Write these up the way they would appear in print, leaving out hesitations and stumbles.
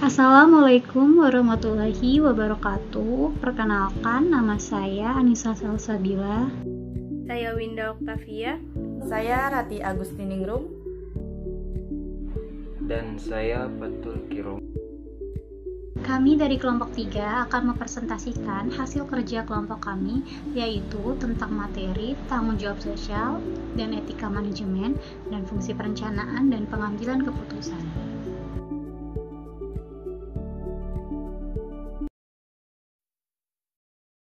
Assalamualaikum warahmatullahi wabarakatuh. Perkenalkan, nama saya Anissa Salsabila. Saya Winda Oktavia. Saya Rati Agustiningrum. Dan saya Fatul Kirom. Kami dari kelompok 3 akan mempresentasikan hasil kerja kelompok kami, yaitu tentang materi tanggung jawab sosial dan etika manajemen dan fungsi perencanaan dan pengambilan keputusan.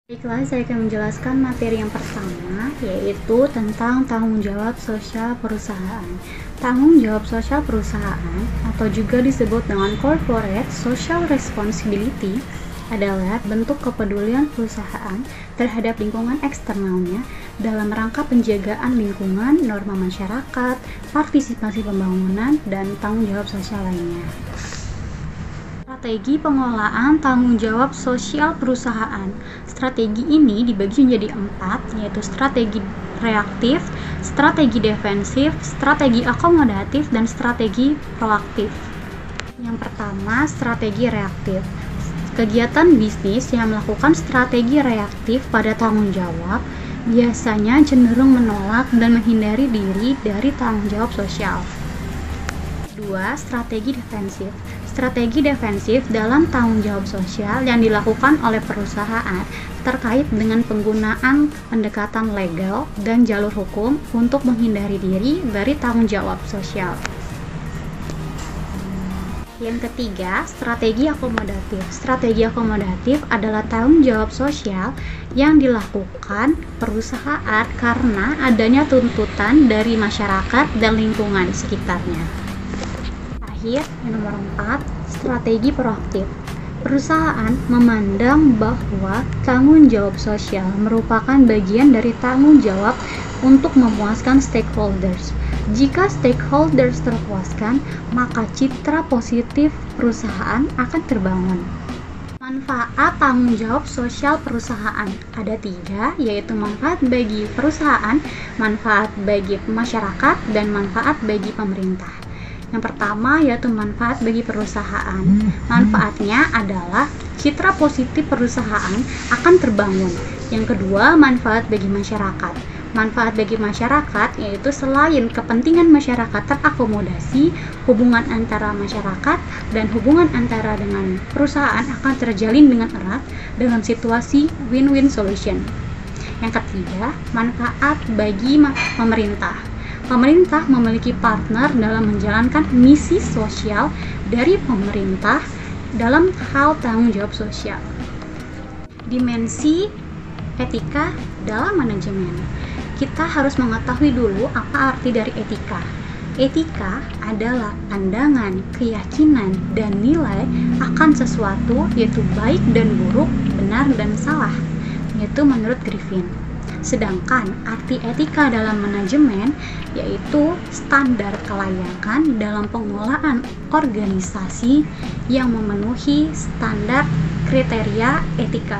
Baiklah, saya akan menjelaskan materi yang pertama, yaitu tentang tanggung jawab sosial perusahaan. Tanggung jawab sosial perusahaan, atau juga disebut dengan corporate social responsibility, adalah bentuk kepedulian perusahaan terhadap lingkungan eksternalnya dalam rangka penjagaan lingkungan, norma masyarakat, partisipasi pembangunan, dan tanggung jawab sosial lainnya. Strategi pengelolaan tanggung jawab sosial perusahaan. Strategi ini dibagi menjadi 4, yaitu strategi reaktif, strategi defensif, strategi akomodatif, dan strategi proaktif. Yang pertama, strategi reaktif. Kegiatan bisnis yang melakukan strategi reaktif pada tanggung jawab biasanya cenderung menolak dan menghindari diri dari tanggung jawab sosial. 2. Strategi defensif. Strategi defensif dalam tanggung jawab sosial yang dilakukan oleh perusahaan terkait dengan penggunaan pendekatan legal dan jalur hukum untuk menghindari diri dari tanggung jawab sosial. Yang ketiga, strategi akomodatif. Strategi akomodatif adalah tanggung jawab sosial yang dilakukan perusahaan karena adanya tuntutan dari masyarakat dan lingkungan sekitarnya. Yang nomor 4, strategi proaktif. Perusahaan memandang bahwa tanggung jawab sosial merupakan bagian dari tanggung jawab untuk memuaskan stakeholders. Jika stakeholders terpuaskan, maka citra positif perusahaan akan terbangun. Manfaat tanggung jawab sosial perusahaan ada 3, yaitu manfaat bagi perusahaan, manfaat bagi masyarakat, dan manfaat bagi pemerintah. Yang pertama yaitu manfaat bagi perusahaan. Manfaatnya adalah citra positif perusahaan akan terbangun. Yang kedua, manfaat bagi masyarakat. Manfaat bagi masyarakat yaitu selain kepentingan masyarakat terakomodasi, hubungan antara masyarakat dan hubungan antara dengan perusahaan akan terjalin dengan erat dengan situasi win-win solution. Yang ketiga, manfaat bagi pemerintah. Pemerintah memiliki partner dalam menjalankan misi sosial dari pemerintah dalam hal tanggung jawab sosial. Dimensi etika dalam manajemen. Kita harus mengetahui dulu apa arti dari etika. Etika adalah pandangan, keyakinan, dan nilai akan sesuatu, yaitu baik dan buruk, benar dan salah, yaitu menurut Griffin. Sedangkan arti etika dalam manajemen yaitu standar kelayakan dalam pengelolaan organisasi yang memenuhi standar kriteria etika.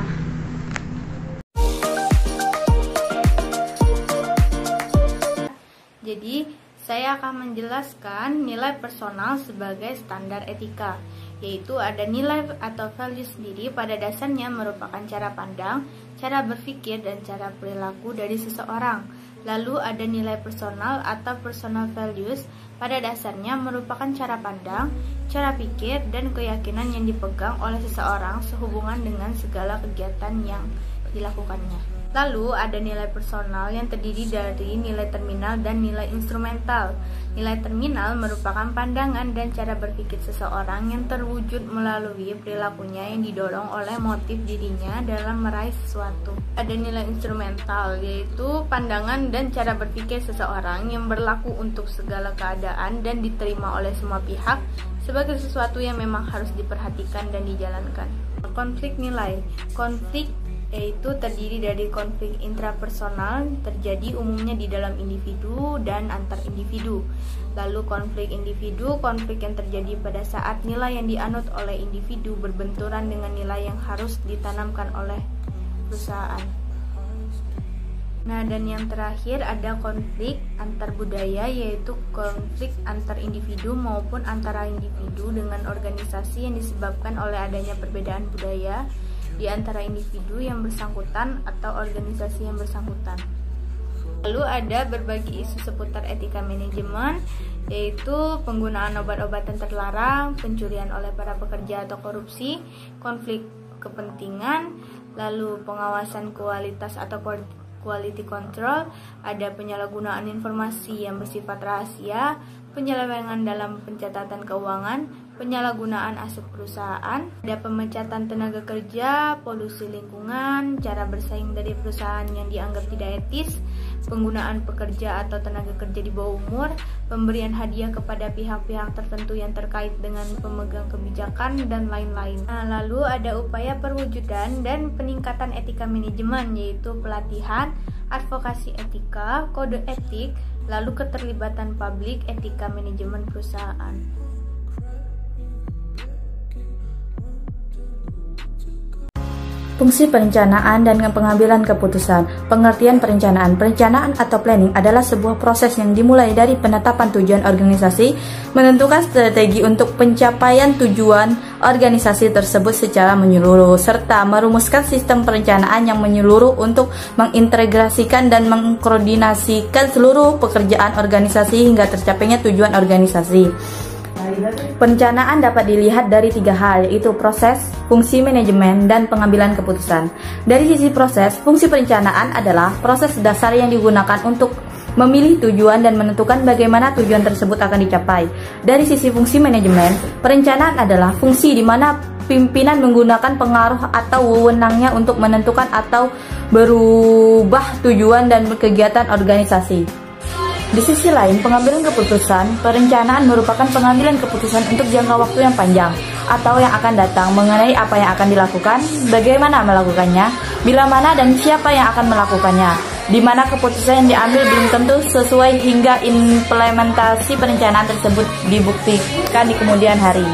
Jadi, saya akan menjelaskan nilai personal sebagai standar etika, yaitu ada nilai atau value sendiri pada dasarnya merupakan cara pandang, cara berpikir, dan cara perilaku dari seseorang. Lalu ada nilai personal atau personal values pada dasarnya merupakan cara pandang, cara pikir, dan keyakinan yang dipegang oleh seseorang sehubungan dengan segala kegiatan yang dilakukannya. Lalu ada nilai personal yang terdiri dari nilai terminal dan nilai instrumental. Nilai terminal merupakan pandangan dan cara berpikir seseorang yang terwujud melalui perilakunya yang didorong oleh motif dirinya dalam meraih sesuatu. Ada nilai instrumental, yaitu pandangan dan cara berpikir seseorang yang berlaku untuk segala keadaan dan diterima oleh semua pihak sebagai sesuatu yang memang harus diperhatikan dan dijalankan. Konflik nilai. Konflik yaitu terdiri dari konflik intrapersonal, terjadi umumnya di dalam individu dan antar individu. Lalu konflik individu, konflik yang terjadi pada saat nilai yang dianut oleh individu berbenturan dengan nilai yang harus ditanamkan oleh perusahaan. Nah, dan yang terakhir ada konflik antar budaya, yaitu konflik antar individu maupun antara individu dengan organisasi yang disebabkan oleh adanya perbedaan budaya di antara individu yang bersangkutan atau organisasi yang bersangkutan. Lalu ada berbagai isu seputar etika manajemen, yaitu penggunaan obat-obatan terlarang, pencurian oleh para pekerja atau korupsi, konflik kepentingan, lalu pengawasan kualitas atau quality control, ada penyalahgunaan informasi yang bersifat rahasia, penyelewengan dalam pencatatan keuangan, penyalahgunaan aset perusahaan, ada pemecatan tenaga kerja, polusi lingkungan, cara bersaing dari perusahaan yang dianggap tidak etis, penggunaan pekerja atau tenaga kerja di bawah umur, pemberian hadiah kepada pihak-pihak tertentu yang terkait dengan pemegang kebijakan, dan lain-lain. Nah, lalu ada upaya perwujudan dan peningkatan etika manajemen, yaitu pelatihan, advokasi etika, kode etik, lalu keterlibatan publik, etika manajemen perusahaan. Fungsi perencanaan dan pengambilan keputusan. Pengertian perencanaan. Perencanaan atau planning adalah sebuah proses yang dimulai dari penetapan tujuan organisasi, menentukan strategi untuk pencapaian tujuan organisasi tersebut secara menyeluruh, serta merumuskan sistem perencanaan yang menyeluruh untuk mengintegrasikan dan mengkoordinasikan seluruh pekerjaan organisasi hingga tercapainya tujuan organisasi. Perencanaan dapat dilihat dari 3 hal, yaitu proses, fungsi manajemen, dan pengambilan keputusan. Dari sisi proses, fungsi perencanaan adalah proses dasar yang digunakan untuk memilih tujuan dan menentukan bagaimana tujuan tersebut akan dicapai. Dari sisi fungsi manajemen, perencanaan adalah fungsi di mana pimpinan menggunakan pengaruh atau wewenangnya untuk menentukan atau berubah tujuan dan kegiatan organisasi. Di sisi lain, pengambilan keputusan, perencanaan merupakan pengambilan keputusan untuk jangka waktu yang panjang atau yang akan datang mengenai apa yang akan dilakukan, bagaimana melakukannya, bila mana dan siapa yang akan melakukannya, di mana keputusan yang diambil belum tentu sesuai hingga implementasi perencanaan tersebut dibuktikan di kemudian hari.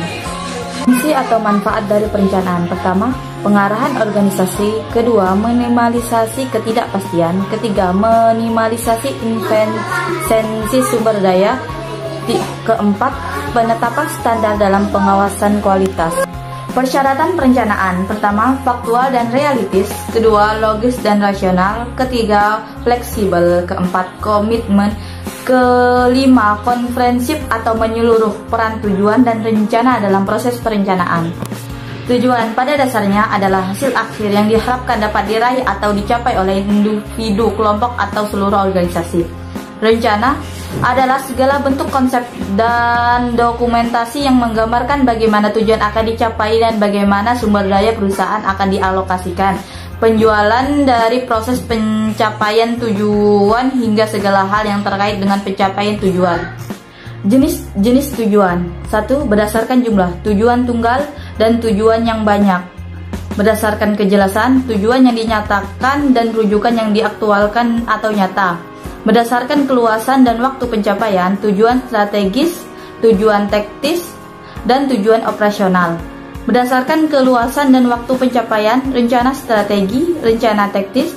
Misi atau manfaat dari perencanaan. Pertama, pengarahan organisasi. Kedua, minimalisasi ketidakpastian. Ketiga, minimalisasi investasi sumber daya. Keempat, penetapan standar dalam pengawasan kualitas. Persyaratan perencanaan. Pertama, faktual dan realistis. Kedua, logis dan rasional. Ketiga, fleksibel. Keempat, komitmen. Kelima, komprehensif atau menyeluruh. Peran, tujuan, dan rencana dalam proses perencanaan. Tujuan pada dasarnya adalah hasil akhir yang diharapkan dapat diraih atau dicapai oleh individu, kelompok, atau seluruh organisasi. Rencana adalah segala bentuk konsep dan dokumentasi yang menggambarkan bagaimana tujuan akan dicapai dan bagaimana sumber daya perusahaan akan dialokasikan. Penjualan dari proses pencapaian tujuan hingga segala hal yang terkait dengan pencapaian tujuan. Jenis tujuan. 1. Berdasarkan jumlah, tujuan tunggal dan tujuan yang banyak. Berdasarkan kejelasan, tujuan yang dinyatakan dan rujukan yang diaktualkan atau nyata. Berdasarkan keluasan dan waktu pencapaian, tujuan strategis, tujuan taktis, dan tujuan operasional. Berdasarkan keluasan dan waktu pencapaian, rencana strategi, rencana taktis,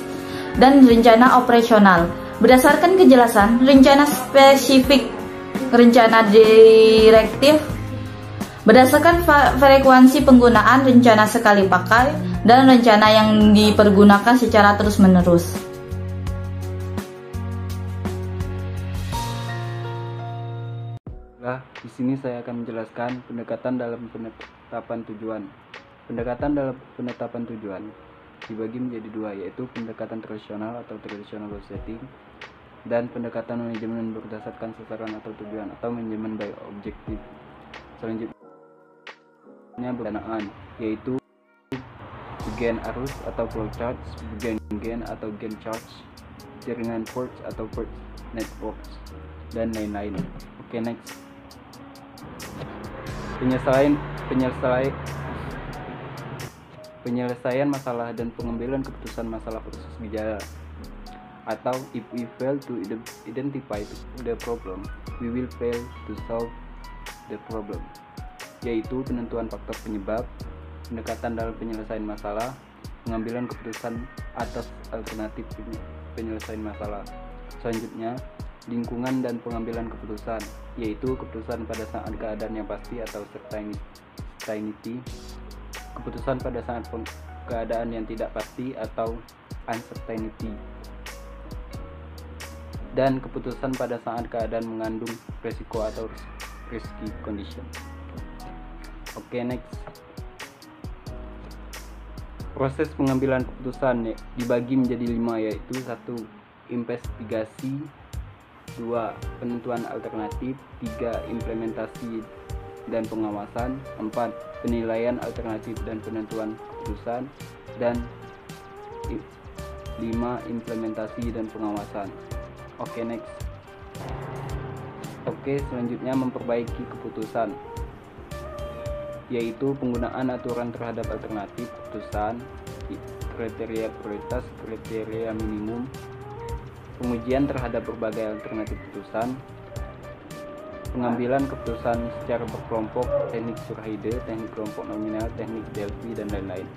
dan rencana operasional. Berdasarkan kejelasan, rencana spesifik, rencana direktif. Berdasarkan frekuensi penggunaan, rencana sekali pakai, dan rencana yang dipergunakan secara terus-menerus. Di sini saya akan menjelaskan pendekatan dalam penetapan tujuan. Pendekatan dalam penetapan tujuan dibagi menjadi 2, yaitu pendekatan tradisional atau traditional goal setting dan pendekatan manajemen berdasarkan sasaran atau tujuan atau manajemen by objective. Selanjutnya perencanaan, yaitu bagian arus atau flow charts, bagian gain atau gain charts, jaringan ports atau port networks, dan lain-lain. Oke, next. Penyelesaian masalah dan pengambilan keputusan masalah proses gejala, atau if we fail to identify the problem, we will fail to solve the problem, yaitu penentuan faktor penyebab, pendekatan dalam penyelesaian masalah, pengambilan keputusan atas alternatif penyelesaian masalah. Selanjutnya, lingkungan dan pengambilan keputusan, yaitu keputusan pada saat keadaan yang pasti atau certainty, keputusan pada saat keadaan yang tidak pasti atau uncertainty, dan keputusan pada saat keadaan mengandung resiko atau risky condition. Oke, next. Proses pengambilan keputusan dibagi menjadi 5, yaitu 1. Investigasi, 2. Penentuan alternatif, 3. Implementasi dan pengawasan, 4. Penilaian alternatif dan penentuan keputusan, dan 5. Implementasi dan pengawasan. Oke, next. Oke, selanjutnya memperbaiki keputusan, yaitu penggunaan aturan terhadap alternatif keputusan, kriteria prioritas, kriteria minimum, pengujian terhadap berbagai alternatif keputusan, pengambilan keputusan secara berkelompok, teknik Surheide, teknik kelompok nominal, teknik Delphi, dan lain-lain.